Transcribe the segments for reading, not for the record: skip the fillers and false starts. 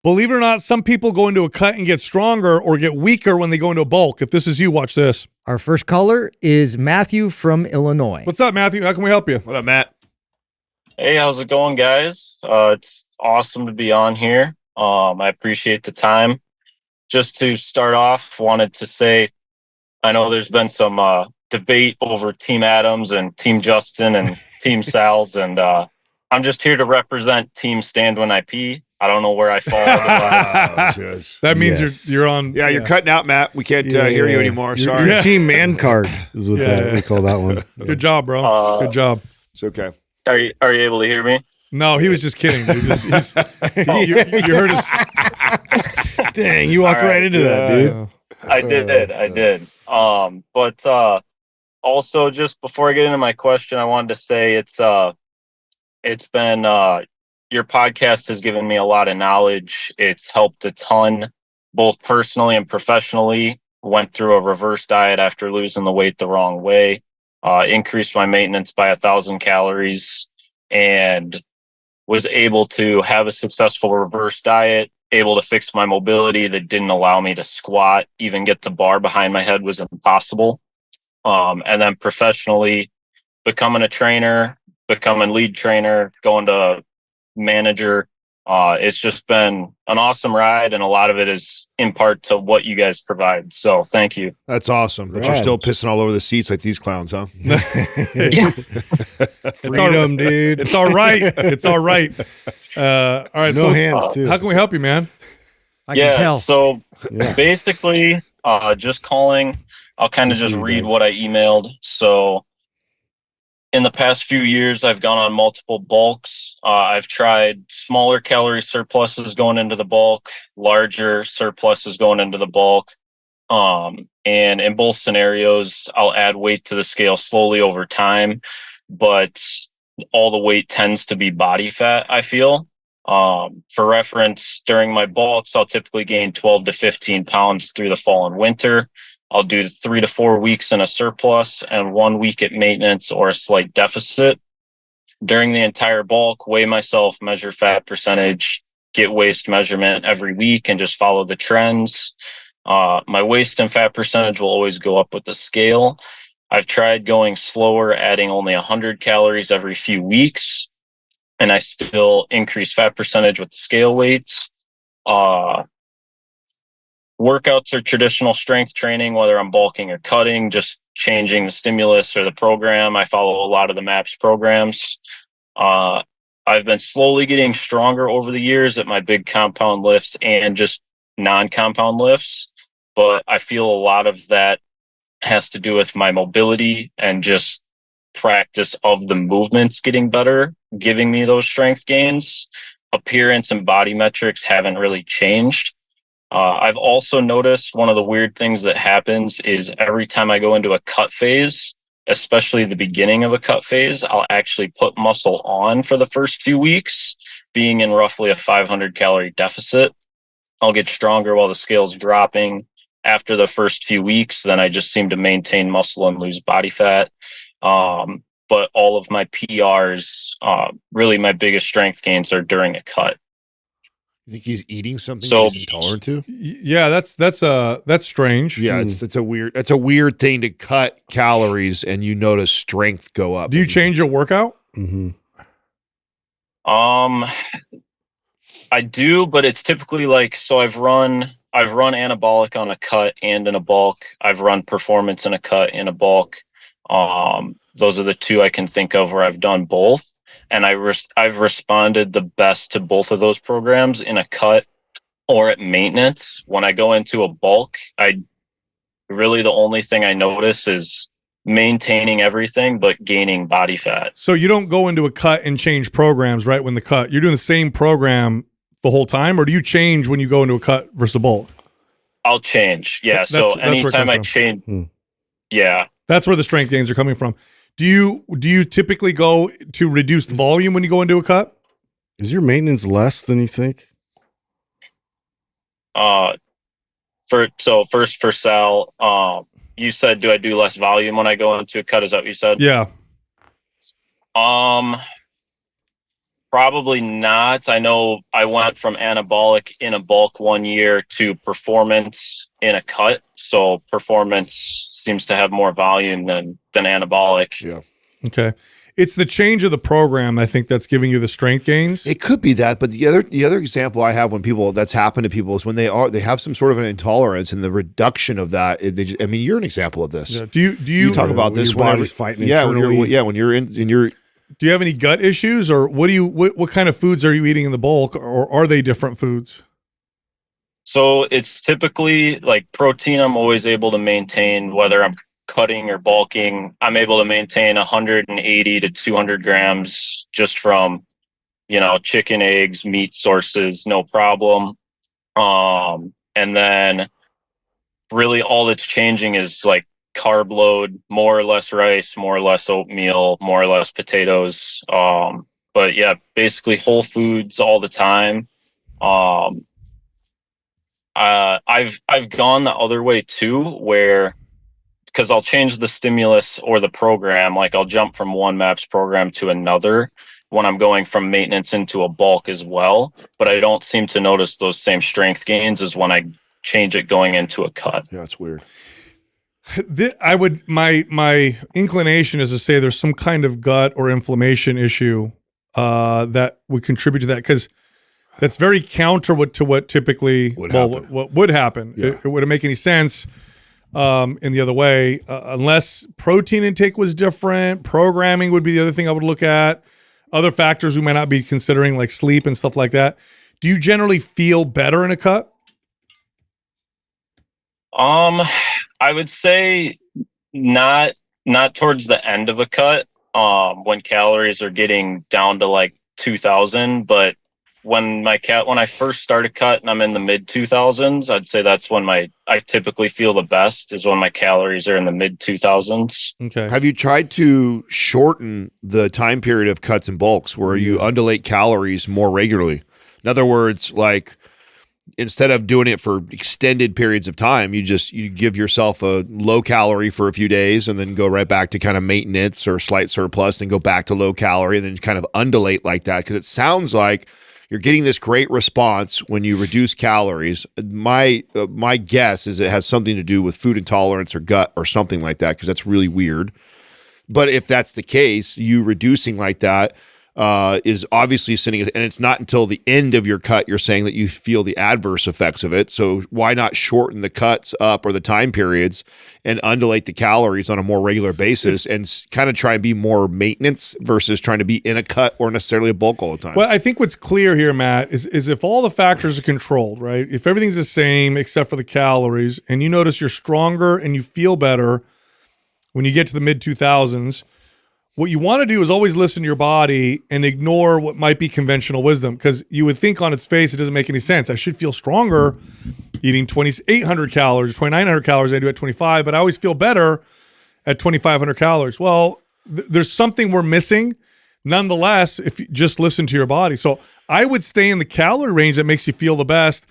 Believe it or not, some people go into a cut and get stronger or get weaker when they go into a bulk. If this is you, watch this. Our first caller is Matthew from Illinois. What's up, Matthew? How can we help you? What up, Matt? Hey, how's it going, guys? It's awesome to be on here. I appreciate the time. Just to start off, wanted to say, I know there's been some debate over Team Adams and Team Justin and Team Sal's, and I'm just here to represent Team Stand When I Pee. I don't know where I fall. That means you're on. Yeah, you're cutting out, Matt. We can't hear you anymore. Sorry. Your team man card is what we call that one. Good job, bro. Good job. It's okay. Are you able to hear me? No, he was just kidding. You heard us. Dang, you walked right into that, dude. I did. But also, just before I get into my question, I wanted to say it's been your podcast has given me a lot of knowledge. It's helped a ton, both personally and professionally. Went through a reverse diet after losing the weight the wrong way. Increased my maintenance by 1,000 calories and was able to have a successful reverse diet, able to fix my mobility that didn't allow me to squat, even get the bar behind my head was impossible. And then professionally, becoming a trainer, becoming lead trainer, going to manager. It's just been an awesome ride, and a lot of it is in part to what you guys provide. So thank you. That's awesome. But you're still pissing all over the seats like these clowns, huh? Yes. Freedom, dude. It's all right. It's all right. All right. No hands, too. How can we help you, man? I can tell. So basically, just calling. I'll kind of just read what I emailed. So in the past few years, I've gone on multiple bulks. I've tried smaller calorie surpluses going into the bulk, larger surpluses going into the bulk. And in both scenarios, I'll add weight to the scale slowly over time, but all the weight tends to be body fat, I feel. For reference, during my bulks, I'll typically gain 12 to 15 pounds through the fall and winter. I'll do 3 to 4 weeks in a surplus and 1 week at maintenance or a slight deficit. During the entire bulk, weigh myself, measure fat percentage, get waist measurement every week, and just follow the trends. My waist and fat percentage will always go up with the scale. I've tried going slower, adding only 100 calories every few weeks, and I still increase fat percentage with the scale weights. Workouts are traditional strength training, whether I'm bulking or cutting, just changing the stimulus or the program. I follow a lot of the MAPS programs. I've been slowly getting stronger over the years at my big compound lifts and just non-compound lifts, but I feel a lot of that has to do with my mobility and just practice of the movements getting better, giving me those strength gains. Appearance and body metrics haven't really changed. I've also noticed one of the weird things that happens is every time I go into a cut phase, especially the beginning of a cut phase, I'll actually put muscle on for the first few weeks, being in roughly a 500 calorie deficit. I'll get stronger while the scale's dropping. After the first few weeks, then I just seem to maintain muscle and lose body fat. But all of my PRs, really my biggest strength gains are during a cut. You think he's eating something he's intolerant to? Yeah, that's strange. Yeah, it's a weird thing to cut calories and you notice strength go up. Do you change your workout? Mm-hmm. I do, but it's typically like, so I've run anabolic on a cut and in a bulk. I've run performance in a cut and a bulk. Those are the two I can think of where I've done both. And I've responded the best to both of those programs in a cut or at maintenance. When I go into a bulk, the only thing I notice is maintaining everything, but gaining body fat. So you don't go into a cut and change programs right when the cut. You're doing the same program the whole time, or do you change when you go into a cut versus a bulk? I'll change. Yeah. So anytime I change, yeah. That's where the strength gains are coming from. Do you typically go to reduce the volume when you go into a cut? Is your maintenance less than you think? First for Sal, you said, do I do less volume when I go into a cut? Is that what you said? Yeah. Probably not. I know I went from anabolic in a bulk 1 year to performance in a cut. So performance seems to have more volume than anabolic. Yeah. Okay. It's the change of the program, I think, that's giving you the strength gains. It could be that, but the other example I have when that's happened to people is when they have some sort of an intolerance, and the reduction of that. I mean, you're an example of this. Yeah. Do you talk about when this? your body's fighting Yeah, internally. when you're in your. Do you have any gut issues, or what kind of foods are you eating in the bulk, or are they different foods? So it's typically like protein. I'm always able to maintain, whether I'm cutting or bulking. I'm able to maintain 180 to 200 grams just from, chicken, eggs, meat sources, no problem. And then really all that's changing is like carb load, more or less rice, more or less oatmeal, more or less potatoes. But yeah, basically whole foods all the time. I've gone the other way too, where because I'll change the stimulus or the program, like I'll jump from one MAPS program to another when I'm going from maintenance into a bulk as well. But I don't seem to notice those same strength gains as when I change it going into a cut. Yeah, it's weird. My inclination is to say there's some kind of gut or inflammation issue that would contribute to that, because that's very counter to what typically what would happen. Yeah. It wouldn't make any sense in the other way, unless protein intake was different. Programming would be the other thing I would look at. Other factors we might not be considering, like sleep and stuff like that. Do you generally feel better in a cut? I would say not towards the end of a cut, when calories are getting down to like 2,000, but when I first start a cut and I'm in the mid 2,000s, I'd say that's when I typically feel the best, is when my calories are in the mid 2,000s. Okay. Have you tried to shorten the time period of cuts and bulks where you undulate calories more regularly? In other words, like, instead of doing it for extended periods of time, you give yourself a low calorie for a few days and then go right back to kind of maintenance or slight surplus, then go back to low calorie, and then kind of undulate like that. Because it sounds like you're getting this great response when you reduce calories. My guess is it has something to do with food intolerance or gut or something like that, because that's really weird. But if that's the case, you reducing like that is obviously sitting, and it's not until the end of your cut you're saying that you feel the adverse effects of it. So why not shorten the cuts up or the time periods and undulate the calories on a more regular basis and kind of try and be more maintenance versus trying to be in a cut or necessarily a bulk all the time? Well, I think what's clear here, Matt, is if all the factors are controlled, right? If everything's the same except for the calories, and you notice you're stronger and you feel better when you get to the mid 2,000s, what you want to do is always listen to your body and ignore what might be conventional wisdom, because you would think on its face it doesn't make any sense. I should feel stronger eating 2,800 calories, 2,900 calories I do at 25, but I always feel better at 2,500 calories. Well, there's something we're missing nonetheless if you just listen to your body. So I would stay in the calorie range that makes you feel the best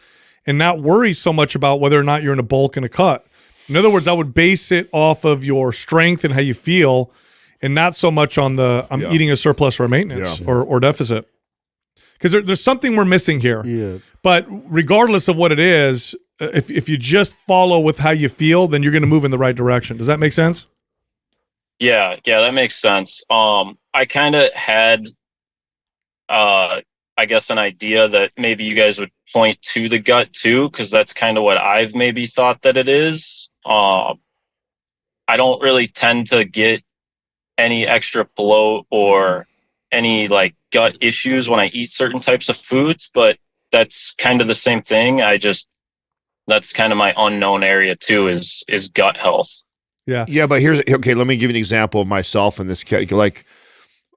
and not worry so much about whether or not you're in a bulk and a cut. In other words, I would base it off of your strength and how you feel, and not so much on the eating a surplus or a maintenance or deficit. Because there's something we're missing here. Yeah. But regardless of what it is, if you just follow with how you feel, then you're going to move in the right direction. Does that make sense? Yeah, that makes sense. I kind of had, I guess, an idea that maybe you guys would point to the gut too, because that's kind of what I've maybe thought that it is. I don't really tend to get any extra bloat or any like gut issues when I eat certain types of foods, but that's kind of the same thing. That's kind of my unknown area too, is gut health. Yeah. Yeah, but let me give you an example of myself in this case. Like,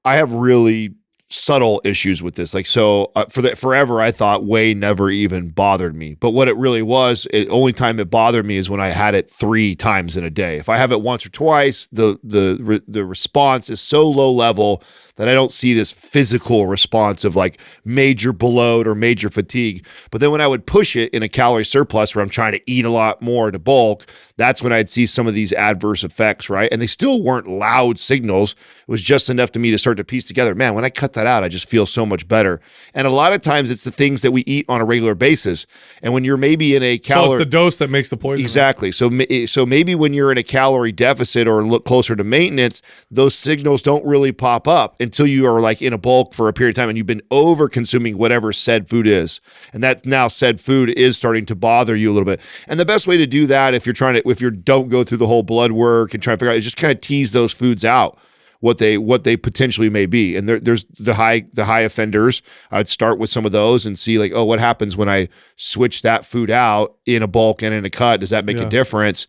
I have really subtle issues with this. Like, so forever I thought whey never even bothered me. But what it really was, the only time it bothered me is when I had it 3 times in a day. If I have it once or twice, the response is so low level that I don't see this physical response of like major bloat or major fatigue. But then when I would push it in a calorie surplus where I'm trying to eat a lot more to bulk, that's when I'd see some of these adverse effects, right? And they still weren't loud signals. It was just enough to me to start to piece together, man, when I cut that out, I just feel so much better. And a lot of times it's the things that we eat on a regular basis. And when you're maybe in a So it's the dose that makes the poison. Exactly. So maybe when you're in a calorie deficit or look closer to maintenance, those signals don't really pop up until you are like in a bulk for a period of time and you've been over consuming whatever said food is. And that now said food is starting to bother you a little bit. And the best way to do that, if you don't go through the whole blood work and try to figure out, is just kind of tease those foods out, what they potentially may be. And there's the high offenders. I'd start with some of those and see like, oh, what happens when I switch that food out in a bulk and in a cut? Does that make a difference?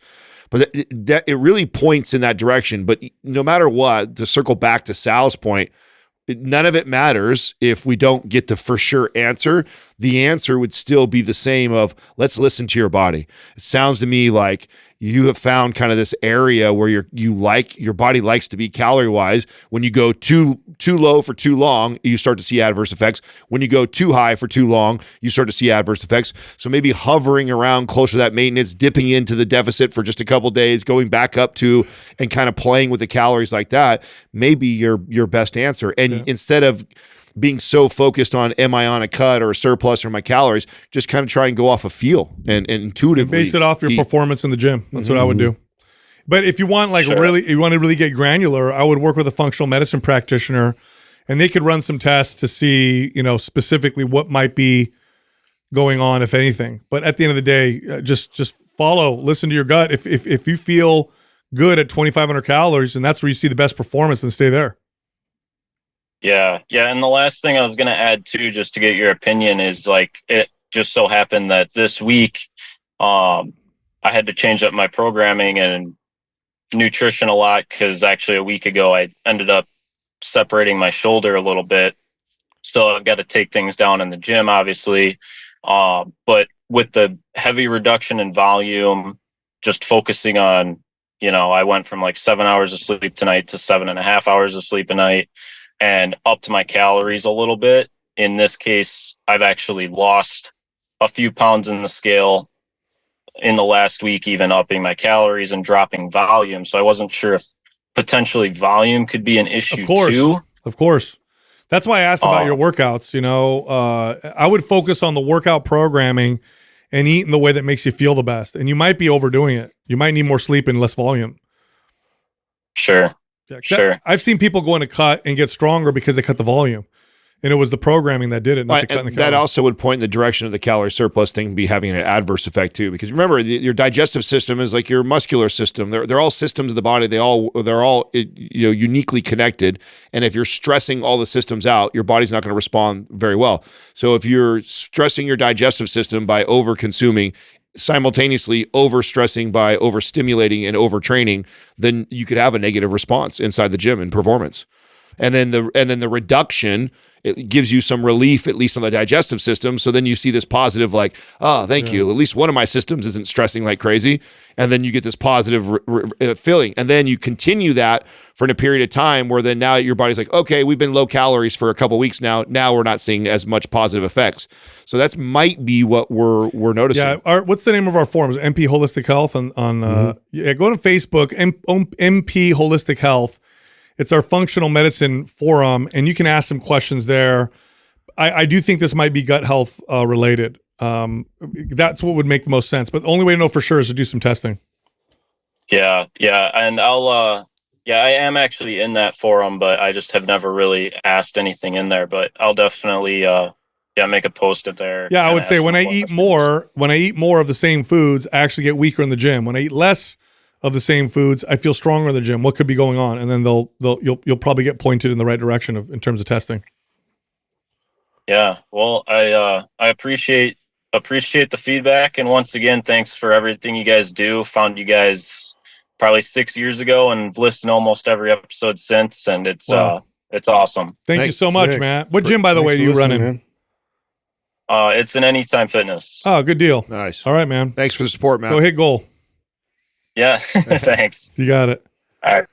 But it really points in that direction. But no matter what, to circle back to Sal's point, none of it matters if we don't get the for sure answer. The answer would still be the same of let's listen to your body. It sounds to me like you have found kind of this area where your body likes to be calorie wise. When you go too low for too long, you start to see adverse effects. When you go too high for too long, you start to see adverse effects. So maybe hovering around closer to that maintenance, dipping into the deficit for just a couple days, going back up to and kind of playing with the calories like that, may be your best answer. And instead of being so focused on am I on a cut or a surplus or my calories, just kind of try and go off a feel and intuitively base it off your performance in the gym. That's what I would do. But if you want you want to really get granular, I would work with a functional medicine practitioner and they could run some tests to see, specifically what might be going on, if anything. But at the end of the day, just listen to your gut. If you feel good at 2,500 calories and that's where you see the best performance, then stay there. Yeah. And the last thing I was going to add too, just to get your opinion, is like, it just so happened that this week, I had to change up my programming and nutrition a lot, because actually a week ago I ended up separating my shoulder a little bit. So I've got to take things down in the gym, obviously. But with the heavy reduction in volume, just focusing on, I went from like 7 hours of sleep tonight to 7.5 hours of sleep a night, and upped my calories a little bit. In this case, I've actually lost a few pounds in the scale in the last week, even upping my calories and dropping volume. So I wasn't sure if potentially volume could be an issue too. Of course. That's why I asked about your workouts. I would focus on the workout programming and eat in the way that makes you feel the best. And you might be overdoing it. You might need more sleep and less volume. Sure. Sure. I've seen people go in a cut and get stronger because they cut the volume. And it was the programming that did it, not the cutting the calories. That also would point in the direction of the calorie surplus thing be having an adverse effect too. Because remember, your digestive system is like your muscular system. They're all systems of the body. They're all uniquely connected. And if you're stressing all the systems out, your body's not going to respond very well. So if you're stressing your digestive system by over consuming, simultaneously overstressing by overstimulating and overtraining, then you could have a negative response inside the gym in performance. And then the reduction, it gives you some relief, at least on the digestive system. So then you see this positive, like, oh, thank you. At least one of my systems isn't stressing like crazy. And then you get this positive feeling. And then you continue that for a period of time where then now your body's like, okay, we've been low calories for a couple of weeks now. Now we're not seeing as much positive effects. So that might be what we're noticing. Yeah. What's the name of our forums? MP Holistic Health go to Facebook, MP Holistic Health. It's our functional medicine forum, and you can ask some questions there. I do think this might be gut health related. That's what would make the most sense. But the only way to know for sure is to do some testing. Yeah. And I am actually in that forum, but I just have never really asked anything in there. But I'll definitely make a post it there. Yeah, I would say when I eat more of the same foods, I actually get weaker in the gym. When I eat less of the same foods, I feel stronger in the gym. What could be going on? And then you'll probably get pointed in the right direction in terms of testing. Yeah. Well, I appreciate the feedback, and once again, thanks for everything you guys do. Found you guys probably 6 years ago and listened to almost every episode since, and it's awesome. Thanks you so much, Matt. What gym, by the way, do you run in? Man. It's an Anytime Fitness. Oh, good deal. Nice. All right, man. Thanks for the support, man. Go hit goal. Yeah, thanks. You got it. All right.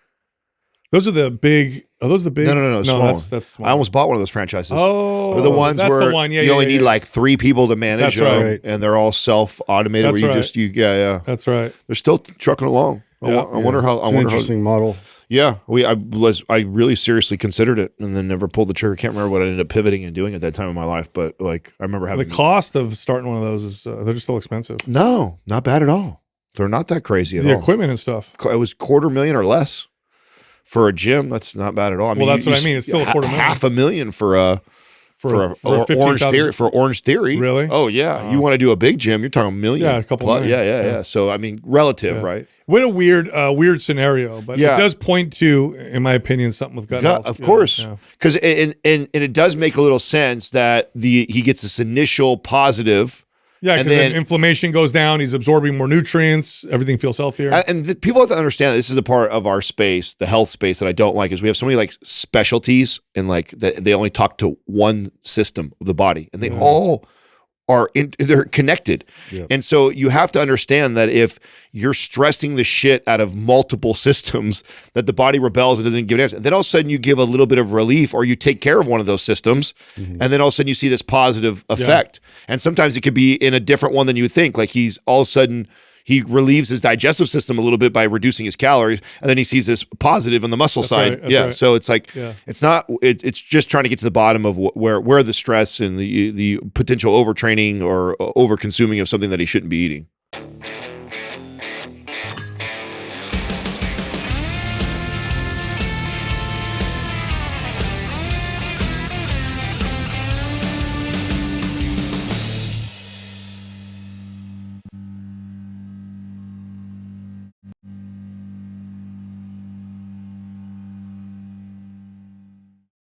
Those are the big. Are those the big? No, small. That's small. I almost bought one of those franchises. Oh, they're the ones that's where the one. Yeah, you only need like 3 people to manage them, right. And they're all self-automated. That's where right. Yeah. That's right. They're still trucking along. I wonder how. It's an interesting model. Yeah, I really seriously considered it and then never pulled the trigger. Can't remember what I ended up pivoting and doing at that time in my life, but like I remember having The cost of starting one of those is they're just still expensive. No, not bad at all. They're not that crazy at The all. equipment and stuff. It was $250,000 or less for a gym. That's not bad at all. I mean, that's what I mean. It's still $250,000 for a Orange Theory. Really? Oh yeah. You want to do a big gym? You're talking $1 million. Yeah, a couple million. Yeah. So I mean, relative, right? What a weird scenario, but it does point to, in my opinion, something with gut health. Of course, because and it does make a little sense that he gets this initial positive. Yeah, because then inflammation goes down. He's absorbing more nutrients. Everything feels healthier. And people have to understand that this is the part of our space, the health space, that I don't like. Is we have so many like specialties and like that they only talk to one system of the body, and they all they're connected. Yeah. And so you have to understand that if you're stressing the shit out of multiple systems, that the body rebels and doesn't give an answer. And then all of a sudden you give a little bit of relief, or you take care of one of those systems, and then all of a sudden you see this positive effect. And sometimes it could be in a different one than you would think. Like he's all of a sudden he relieves his digestive system a little bit by reducing his calories, and then he sees this positive on the muscle side. Right, so it's like it's not. It's just trying to get to the bottom of where the stress and the potential overtraining or over consuming of something that he shouldn't be eating.